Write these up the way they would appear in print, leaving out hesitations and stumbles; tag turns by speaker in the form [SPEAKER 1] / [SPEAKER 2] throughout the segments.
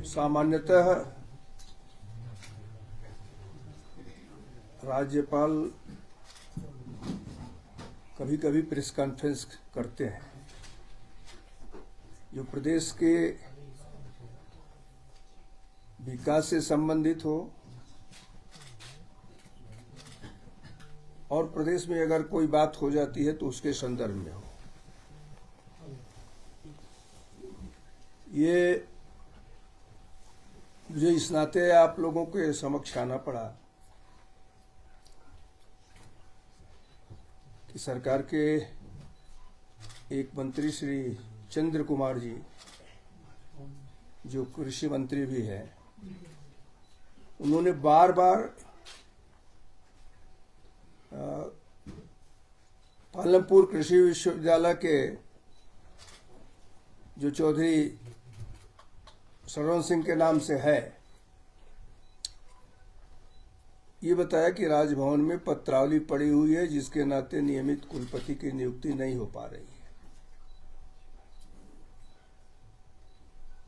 [SPEAKER 1] सामान्यतः राज्यपाल कभी कभी प्रेस कॉन्फ्रेंस करते हैं जो प्रदेश के विकास से संबंधित हो और प्रदेश में अगर कोई बात हो जाती है तो उसके संदर्भ में हो। ये मुझे इस नाते आप लोगों के समक्ष आना पड़ा कि सरकार के एक मंत्री श्री चंद्र कुमार जी, जो कृषि मंत्री भी हैं, उन्होंने बार बार पालमपुर कृषि विश्वविद्यालय के जो चौधरी सरवण सिंह के नाम से है, ये बताया कि राजभवन में पत्रावली पड़ी हुई है जिसके नाते नियमित कुलपति की नियुक्ति नहीं हो पा रही है।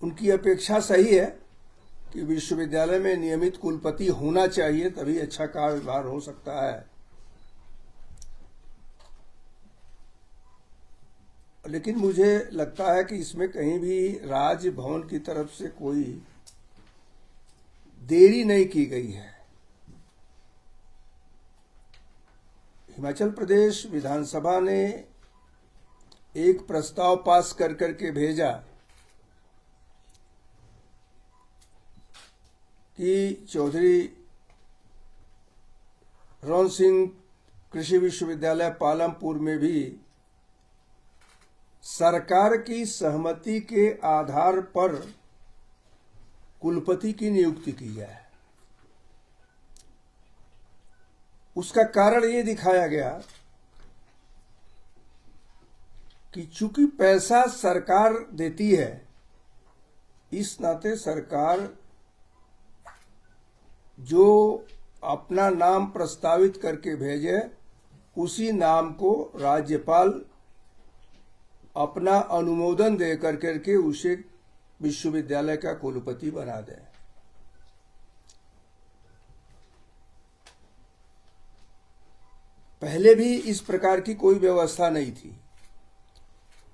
[SPEAKER 1] उनकी अपेक्षा सही है कि विश्वविद्यालय में नियमित कुलपति होना चाहिए, तभी अच्छा कार्यभार हो सकता है। लेकिन मुझे लगता है कि इसमें कहीं भी राजभवन की तरफ से कोई देरी नहीं की गई है। हिमाचल प्रदेश विधानसभा ने एक प्रस्ताव पास कर करके भेजा कि चौधरी सरवण सिंह कृषि विश्वविद्यालय पालमपुर में भी सरकार की सहमति के आधार पर कुलपति की नियुक्ति की जाए। उसका कारण ये दिखाया गया कि चूंकि पैसा सरकार देती है, इस नाते सरकार जो अपना नाम प्रस्तावित करके भेजे, उसी नाम को राज्यपाल अपना अनुमोदन दे करके उसे विश्वविद्यालय का कुलपति बना दे। पहले भी इस प्रकार की कोई व्यवस्था नहीं थी।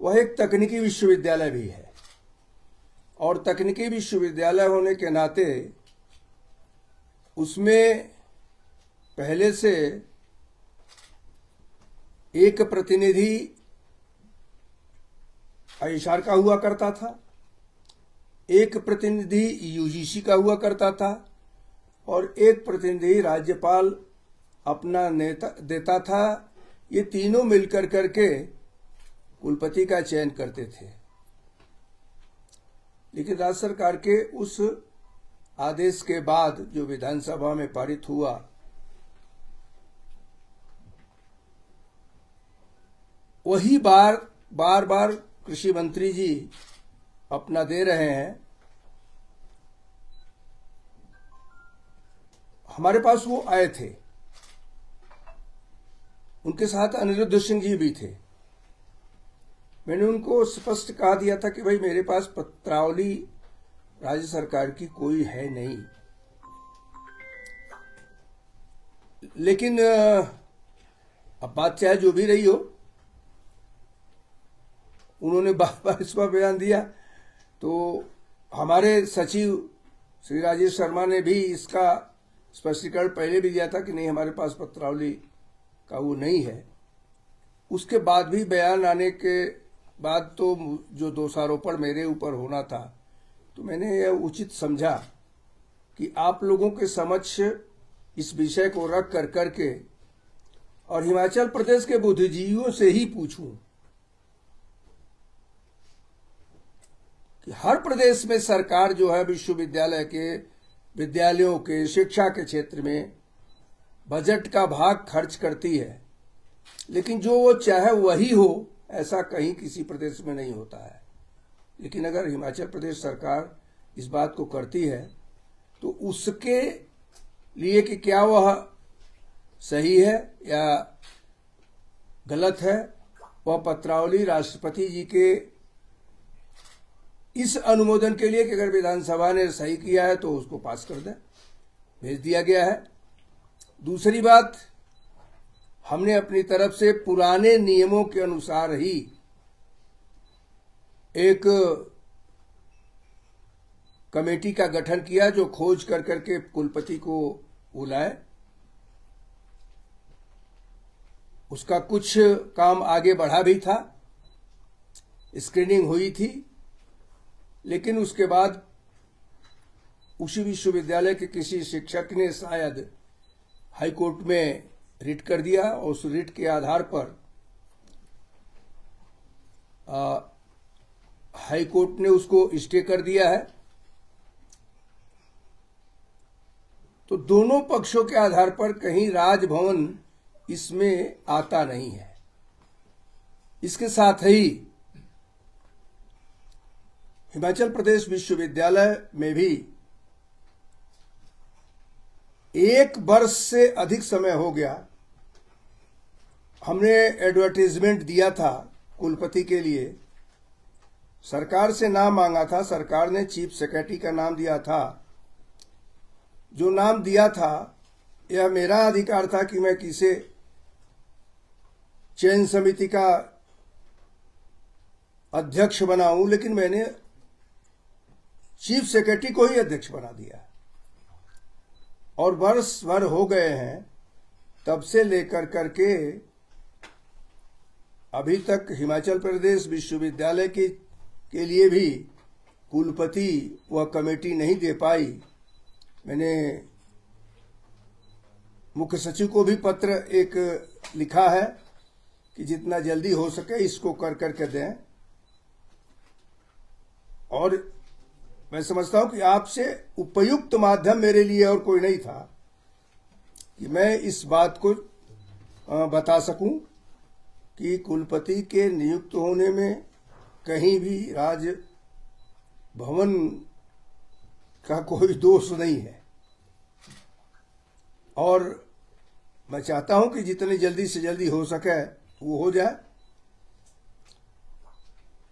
[SPEAKER 1] वह एक तकनीकी विश्वविद्यालय भी है और तकनीकी विश्वविद्यालय होने के नाते उसमें पहले से एक प्रतिनिधि आईएसआर का हुआ करता था, एक प्रतिनिधि यूजीसी का हुआ करता था और एक प्रतिनिधि राज्यपाल अपना नेता देता था। ये तीनों मिलकर करके कुलपति का चयन करते थे। लेकिन राज्य सरकार के उस आदेश के बाद जो विधानसभा में पारित हुआ, वही बार बार कृषि मंत्री जी अपना दे रहे हैं। हमारे पास वो आए थे, उनके साथ अनिरुद्ध सिंह जी भी थे। मैंने उनको स्पष्ट कहा दिया था कि भाई मेरे पास पत्रावली राज्य सरकार की कोई है नहीं, लेकिन अब बात चाहे जो भी रही हो, उन्होंने बार बार इस पर बयान दिया। तो हमारे सचिव श्री राजेश शर्मा ने भी इसका स्पष्टीकरण पहले भी दिया था कि नहीं, हमारे पास पत्रावली का वो नहीं है। उसके बाद भी बयान आने के बाद तो जो दोषारोपण मेरे ऊपर होना था, तो मैंने यह उचित समझा कि आप लोगों के समक्ष इस विषय को रख कर करके और हिमाचल प्रदेश के बुद्धिजीवियों से ही पूछूं कि हर प्रदेश में सरकार जो है विश्वविद्यालय के विद्यालयों के शिक्षा के क्षेत्र में बजट का भाग खर्च करती है, लेकिन जो वो चाहे वही हो, ऐसा कहीं किसी प्रदेश में नहीं होता है। लेकिन अगर हिमाचल प्रदेश सरकार इस बात को करती है तो उसके लिए कि क्या वह सही है या गलत है, वह पत्रावली राष्ट्रपति जी के इस अनुमोदन के लिए कि अगर विधानसभा ने सही किया है तो उसको पास कर दें, भेज दिया गया है। दूसरी बात, हमने अपनी तरफ से पुराने नियमों के अनुसार ही एक कमेटी का गठन किया जो खोज कर करके कुलपति को बुलाए। उसका कुछ काम आगे बढ़ा भी था, स्क्रीनिंग हुई थी, लेकिन उसके बाद उसी विश्वविद्यालय के किसी शिक्षक ने शायद हाईकोर्ट में रिट कर दिया और उस रिट के आधार पर हाईकोर्ट ने उसको स्टे कर दिया है। तो दोनों पक्षों के आधार पर कहीं राजभवन इसमें आता नहीं है। इसके साथ ही हिमाचल प्रदेश विश्वविद्यालय में भी 1 वर्ष से अधिक समय हो गया, हमने एडवर्टाइजमेंट दिया था कुलपति के लिए, सरकार से नाम मांगा था, सरकार ने चीफ सेक्रेटरी का नाम दिया था। जो नाम दिया था यह मेरा अधिकार था कि मैं किसे चयन समिति का अध्यक्ष बनाऊं, लेकिन मैंने चीफ सेक्रेटरी को ही अध्यक्ष बना दिया और वर्ष भर हो गए हैं तब से लेकर करके अभी तक हिमाचल प्रदेश विश्वविद्यालय के लिए भी कुलपति वह कमेटी नहीं दे पाई। मैंने मुख्य सचिव को भी पत्र एक लिखा है कि जितना जल्दी हो सके इसको कर करके दें, और मैं समझता हूं कि आपसे उपयुक्त माध्यम मेरे लिए और कोई नहीं था कि मैं इस बात को बता सकूं कि कुलपति के नियुक्त होने में कहीं भी राजभवन का कोई दोष नहीं है। और मैं चाहता हूं कि जितनी जल्दी से जल्दी हो सके वो हो जाए।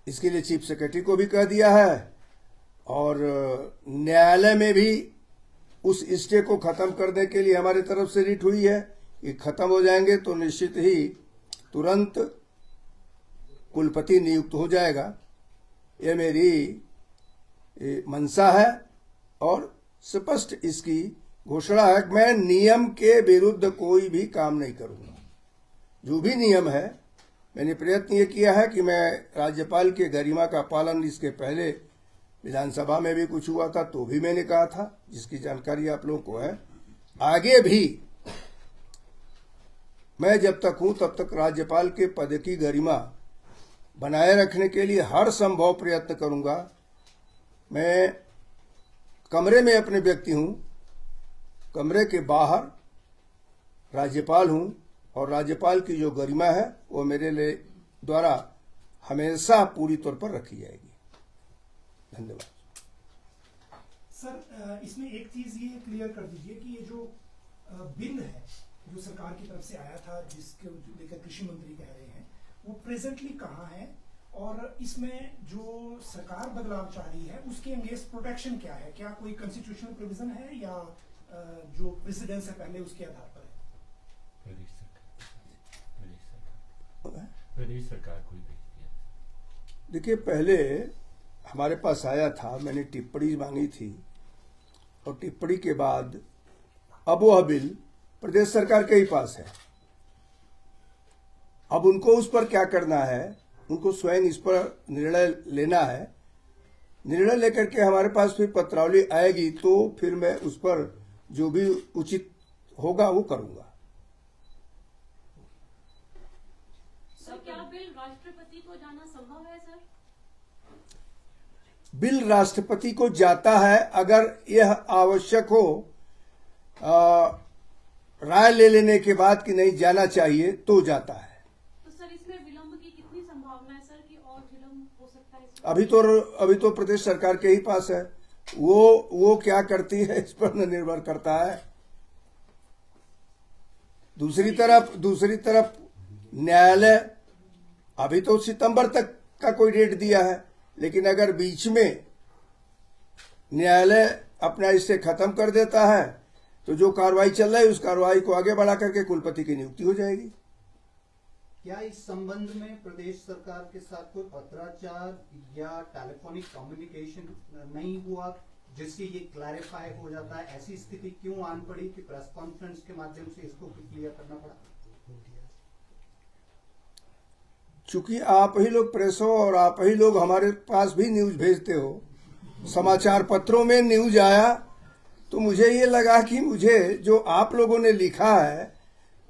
[SPEAKER 1] इसके लिए चीफ सेक्रेटरी को भी कह दिया है और न्यायालय में भी उस स्टे को खत्म करने के लिए हमारी तरफ से रिट हुई है कि खत्म हो जाएंगे तो निश्चित ही तुरंत कुलपति नियुक्त हो जाएगा। यह मेरी मंशा है और स्पष्ट इसकी घोषणा है कि मैं नियम के विरुद्ध कोई भी काम नहीं करूंगा। जो भी नियम है, मैंने प्रयत्न ये किया है कि मैं राज्यपाल के गरिमा का पालन, इसके पहले विधानसभा में भी कुछ हुआ था तो भी मैंने कहा था, जिसकी जानकारी आप लोगों को है। आगे भी मैं जब तक हूं तब तक राज्यपाल के पद की गरिमा बनाए रखने के लिए हर संभव प्रयत्न करूंगा। मैं कमरे में अपने व्यक्ति हूं, कमरे के बाहर राज्यपाल हूं और राज्यपाल की जो गरिमा है वो मेरे लिए द्वारा हमेशा पूरी तौर पर रखी जाएगी। धन्यवाद।
[SPEAKER 2] सर, इसमें एक चीज ये क्लियर कर दीजिए कि ये जो बिल है जो सरकार की तरफ से आया था, जिसके लेकर कृषि मंत्री कह रहे हैं, वो प्रेजेंटली कहाँ है और इसमें जो सरकार बदलाव चाह रही है उसके अगेंस्ट प्रोटेक्शन क्या है? क्या कोई कॉन्स्टिट्यूशनल प्रोविजन है या जो प्रेसिडेंस है पहले उसके आधार पर है?
[SPEAKER 3] प्रदेश सरकार कोई
[SPEAKER 1] देखिए, पहले हमारे पास आया था, मैंने टिप्पणी मांगी थी और टिप्पणी के बाद अब वह बिल प्रदेश सरकार के ही पास है। अब उनको उस पर क्या करना है, उनको स्वयं इस पर निर्णय लेना है। निर्णय लेकर के हमारे पास फिर पत्रावली आएगी तो फिर मैं उस पर जो भी उचित होगा वो करूंगा।
[SPEAKER 4] सर, क्या बिल राष्ट्रपति को जाना संभव है? सर,
[SPEAKER 1] बिल राष्ट्रपति को जाता है अगर यह आवश्यक हो, राय ले लेने के बाद कि नहीं जाना चाहिए तो जाता है।
[SPEAKER 4] तो सर, इसमें विलंब की कितनी संभावना है सर कि और विलंब हो सकता है इसमें?
[SPEAKER 1] अभी तो प्रदेश सरकार के ही पास है, वो क्या करती है इस पर निर्भर करता है। दूसरी तरफ न्यायालय अभी तो सितंबर तक का कोई डेट दिया है, लेकिन अगर बीच में न्यायालय अपना इससे खत्म कर देता है तो जो कार्रवाई चल रही है उस कार्रवाई को आगे बढ़ा करके कुलपति की नियुक्ति हो जाएगी।
[SPEAKER 3] क्या इस संबंध में प्रदेश सरकार के साथ कोई पत्राचार या टेलीफोनिक कम्युनिकेशन नहीं हुआ जिससे ये क्लैरिफाई हो जाता है? ऐसी स्थिति क्यों आन पड़ी कि प्रेस कॉन्फ्रेंस के माध्यम से इसको क्लियर करना पड़ा?
[SPEAKER 1] चूंकि आप ही लोग प्रेस हो और आप ही लोग हमारे पास भी न्यूज भेजते हो, समाचार पत्रों में न्यूज आया तो मुझे ये लगा कि मुझे जो आप लोगों ने लिखा है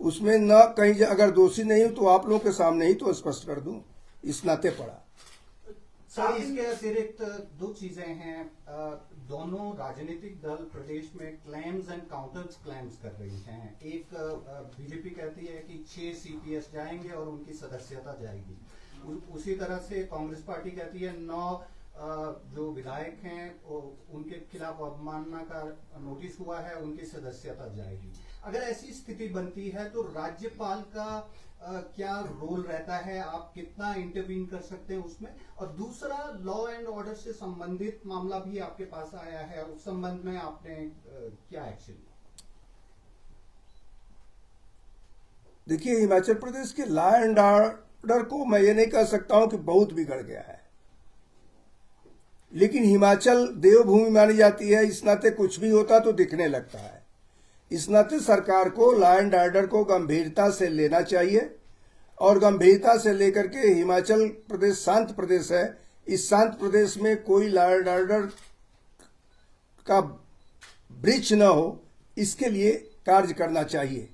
[SPEAKER 1] उसमें न कहीं अगर दोषी नहीं हूं तो आप लोगों के सामने ही तो स्पष्ट कर दूं, इस नाते पड़ा।
[SPEAKER 3] सर, इसके अतिरिक्त दो चीजें हैं। दोनों राजनीतिक दल प्रदेश में क्लेम्स एंड काउंटर्स क्लेम्स कर रही हैं। एक बीजेपी कहती है कि 6 सीपीएस जाएंगे और उनकी सदस्यता जाएगी। उसी तरह से कांग्रेस पार्टी कहती है 9 जो विधायक हैं उनके खिलाफ अवमानना का नोटिस हुआ है, उनकी सदस्यता जाएगी। अगर ऐसी स्थिति बनती है तो राज्यपाल का क्या रोल रहता है? आप कितना इंटरवीन कर सकते हैं उसमें? और दूसरा, लॉ एंड ऑर्डर से संबंधित मामला भी आपके पास आया है, उस संबंध में आपने क्या एक्शन लिया?
[SPEAKER 1] देखिए, हिमाचल प्रदेश के लॉ एंड ऑर्डर को मैं ये नहीं कह सकता हूं कि बहुत बिगड़ गया है, लेकिन हिमाचल देवभूमि मानी जाती है, इस नाते कुछ भी होता तो दिखने लगता है। इस नाते सरकार को लॉ एंड ऑर्डर को गंभीरता से लेना चाहिए और गंभीरता से लेकर के हिमाचल प्रदेश शांत प्रदेश है, इस शांत प्रदेश में कोई लॉ एंड ऑर्डर का ब्रीच न हो, इसके लिए कार्य करना चाहिए।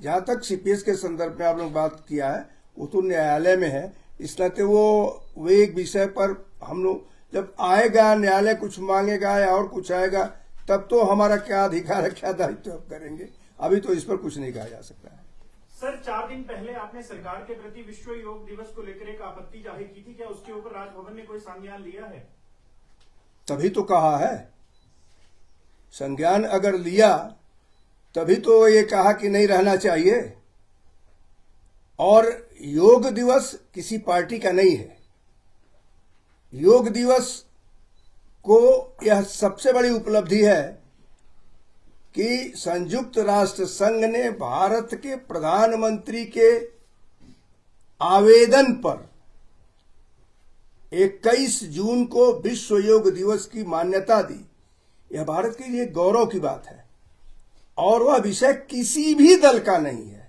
[SPEAKER 1] जहां तक सीपीएस के संदर्भ में आप लोग बात किया है वो तो न्यायालय में है, इस नाते वो एक विषय पर हम लोग जब आएगा, न्यायालय कुछ मांगेगा या और कुछ आएगा, तब तो हमारा क्या अधिकार है, क्या दायित्व हम करेंगे। अभी तो इस पर कुछ नहीं कहा जा सकता है।
[SPEAKER 5] सर, 4 दिन पहले आपने सरकार के प्रति विश्व योग दिवस को लेकर एक आपत्ति जाहिर की थी, क्या उसके ऊपर राजभवन ने कोई संज्ञान लिया है?
[SPEAKER 1] तभी तो कहा है, संज्ञान अगर लिया तभी तो ये कहा कि नहीं रहना चाहिए। और योग दिवस किसी पार्टी का नहीं है। योग दिवस को यह सबसे बड़ी उपलब्धि है कि संयुक्त राष्ट्र संघ ने भारत के प्रधानमंत्री के आवेदन पर 21 जून को विश्व योग दिवस की मान्यता दी। यह भारत के लिए गौरव की बात है और वह विषय किसी भी दल का नहीं है।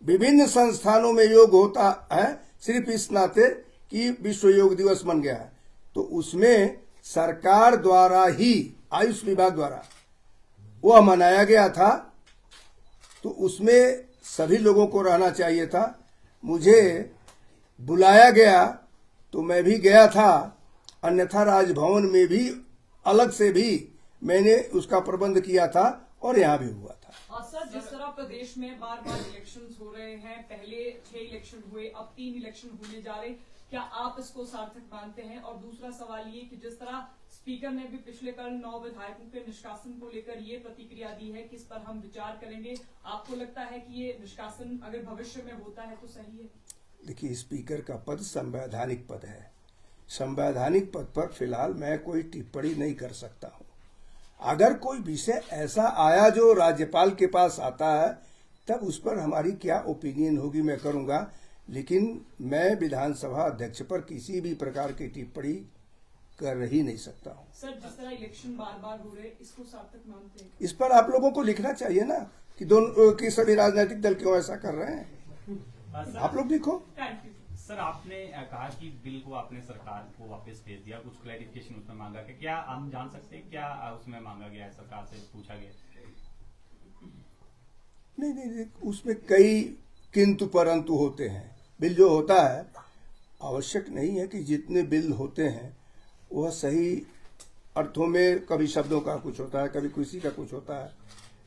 [SPEAKER 1] विभिन्न संस्थानों में योग होता है, सिर्फ इस नाते कि विश्व योग दिवस बन गया है तो उसमें सरकार द्वारा ही, आयुष विभाग द्वारा वह मनाया गया था, तो उसमें सभी लोगों को रहना चाहिए था। मुझे बुलाया गया तो मैं भी गया था, अन्यथा राजभवन में भी अलग से भी मैंने उसका प्रबंध किया था और यहाँ भी हुआ था।
[SPEAKER 6] सर, जिस तरह प्रदेश में बार बार इलेक्शंस हो रहे हैं, पहले 6 इलेक्शन हुए, अब 3 इलेक्शन होने जा रहे, क्या आप इसको सार्थक मानते हैं? और दूसरा सवाल ये कि जिस तरह स्पीकर ने भी पिछले कल 9 विधायकों के निष्कासन को लेकर ये प्रतिक्रिया दी है कि इस पर हम विचार करेंगे, आपको लगता है कि ये निष्कासन अगर भविष्य में होता है तो सही है?
[SPEAKER 1] देखिए, स्पीकर का पद संवैधानिक पद है। संवैधानिक पद पर फिलहाल मैं कोई टिप्पणी नहीं कर सकता हूँ। अगर कोई विषय ऐसा आया जो राज्यपाल के पास आता है तब उस पर हमारी क्या ओपिनियन होगी मैं करूँगा, लेकिन मैं विधानसभा अध्यक्ष पर किसी भी प्रकार की टिप्पणी कर ही नहीं सकता हूँ।
[SPEAKER 6] सर, जिस तरह इलेक्शन बार बार हो रहे, इसको सार्थक मानते हैं?
[SPEAKER 1] इस पर आप लोगों को लिखना चाहिए ना कि दोनों की सभी राजनीतिक दल क्यों ऐसा कर रहे हैं। आप लोग लिखो।
[SPEAKER 6] Thank you.
[SPEAKER 7] सर, आपने कहा कि बिल को आपने सरकार को वापस भेज दिया, कुछ क्लैरिफिकेशन उसमें मांगा कि क्या हम जान सकते हैं क्या उसमें मांगा गया है, सरकार से पूछा गया?
[SPEAKER 1] नहीं, उसमें कई किंतु परंतु होते हैं। बिल जो होता है आवश्यक नहीं है कि जितने बिल होते हैं वह सही अर्थों में, कभी शब्दों का कुछ होता है, कभी किसी का कुछ होता है,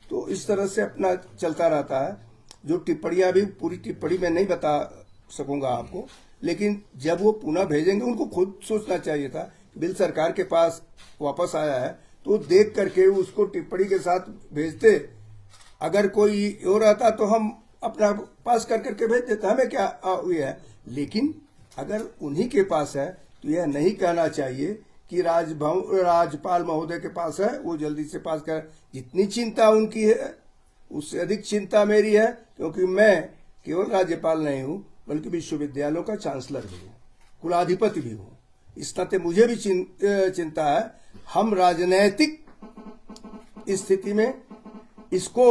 [SPEAKER 1] तो इस तरह से अपना चलता रहता है। जो टिप्पणियां भी, पूरी टिप्पणी मैं नहीं बता सकूंगा आपको, लेकिन जब वो पुनः भेजेंगे उनको खुद सोचना चाहिए था। बिल सरकार के पास वापस आया है तो देख करके उसको टिप्पणी के साथ भेजते। अगर कोई हो रहता तो हम अपना पास कर करके भेज देते, हमें क्या हुआ है। लेकिन अगर उन्हीं के पास है तो यह नहीं कहना चाहिए कि राज्यपाल महोदय के पास है, वो जल्दी से पास कर। जितनी चिंता उनकी है उससे अधिक चिंता मेरी है, क्योंकि मैं केवल राज्यपाल नहीं हूं बल्कि विश्वविद्यालयों का चांसलर भी हूं, कुलाधिपति भी हूं। इस नाते मुझे भी चिंता है। हम राजनैतिक स्थिति में इसको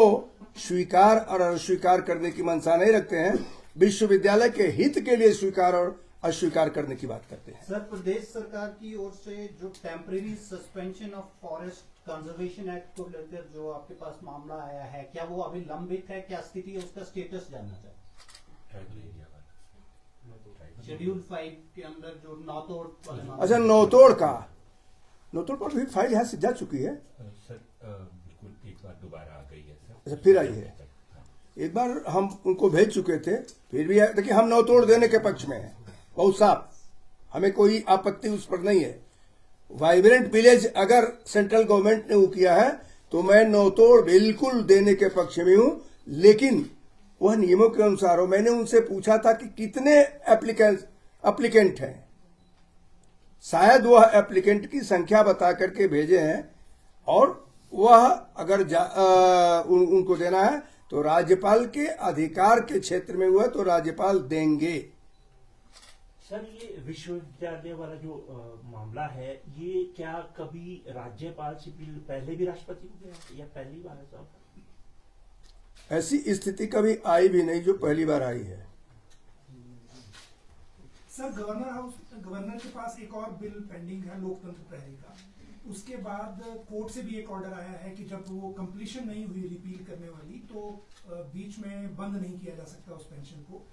[SPEAKER 1] स्वीकार और अस्वीकार करने की मंशा नहीं रखते हैं, विश्वविद्यालय के हित के लिए स्वीकार और अस्वीकार करने की बात करते हैं।
[SPEAKER 3] सर, प्रदेश सरकार की ओर से जो temporary suspension of forest conservation act को लेकर जो आपके पास मामला आया है, क्या वो अभी लंबित है? क्या स्थिति है, उसका स्टेटस जानना चाहते हैं। शेड्यूल 5 के अंदर जो नौतोड़ वाले मामले-
[SPEAKER 1] अच्छा, नौतोड़ पर भी फाइल यहाँ से जा चुकी है
[SPEAKER 8] सर। बिल्कुल, एक बार दोबारा आ गई है सर।
[SPEAKER 1] अच्छा, फिर आई है। एक बार हम उनको भेज चुके थे, फिर भी देखिए हम नौतोड़ देने के पक्ष में हैं, बहुत साफ, हमें कोई आपत्ति उस पर नहीं है। वाइब्रेंट विलेज अगर सेंट्रल गवर्नमेंट ने वो किया है तो मैं नौतोड़ बिल्कुल देने के पक्ष में हूं, लेकिन वह नियमों के अनुसार हो। मैंने उनसे पूछा था कि कितने एप्लीकेंट हैं, शायद वह एप्लीकेंट की संख्या बता करके भेजे हैं, और वह अगर उनको देना है तो राज्यपाल के अधिकार के क्षेत्र में हुआ तो राज्यपाल देंगे।
[SPEAKER 9] सर, ये विश्वविद्यालय वाला जो मामला है, ये क्या कभी राज्यपाल से पहले भी राष्ट्रपति को गया या पहली बार है साहब?
[SPEAKER 1] ऐसी स्थिति कभी आई भी नहीं जो पहली बार आई है।
[SPEAKER 2] सर, गवर्नर के पास एक और बिल पेंडिंग है लोकतंत्र प्रहरी का। उसके बाद कोर्ट से भी एक ऑर्डर आया है कि जब वो कंप्लीशन नहीं हुई रिपील करने वाली तो बीच में बंद नहीं किया जा सकता उस पेंशन को।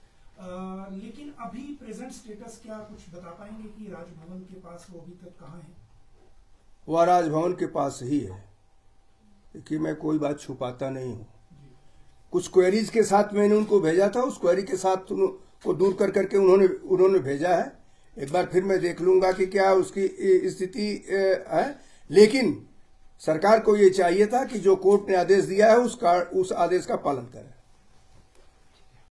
[SPEAKER 2] लेकिन अभी प्रेजेंट स्टेटस क्या कुछ बता पाएंगे कि राजभवन के पास वो अभी तक कहाँ है?
[SPEAKER 1] वह राजभवन के पास ही है, कि मैं कोई बात छुपाता नहीं हूँ। कुछ क्वेरीज के साथ मैंने उनको भेजा था, उस क्वेरी के साथ को दूर कर करके उन्होंने भेजा है। एक बार फिर मैं देख लूंगा कि क्या उसकी स्थिति है, लेकिन सरकार को ये चाहिए था कि जो कोर्ट ने आदेश दिया है उस आदेश का पालन करें।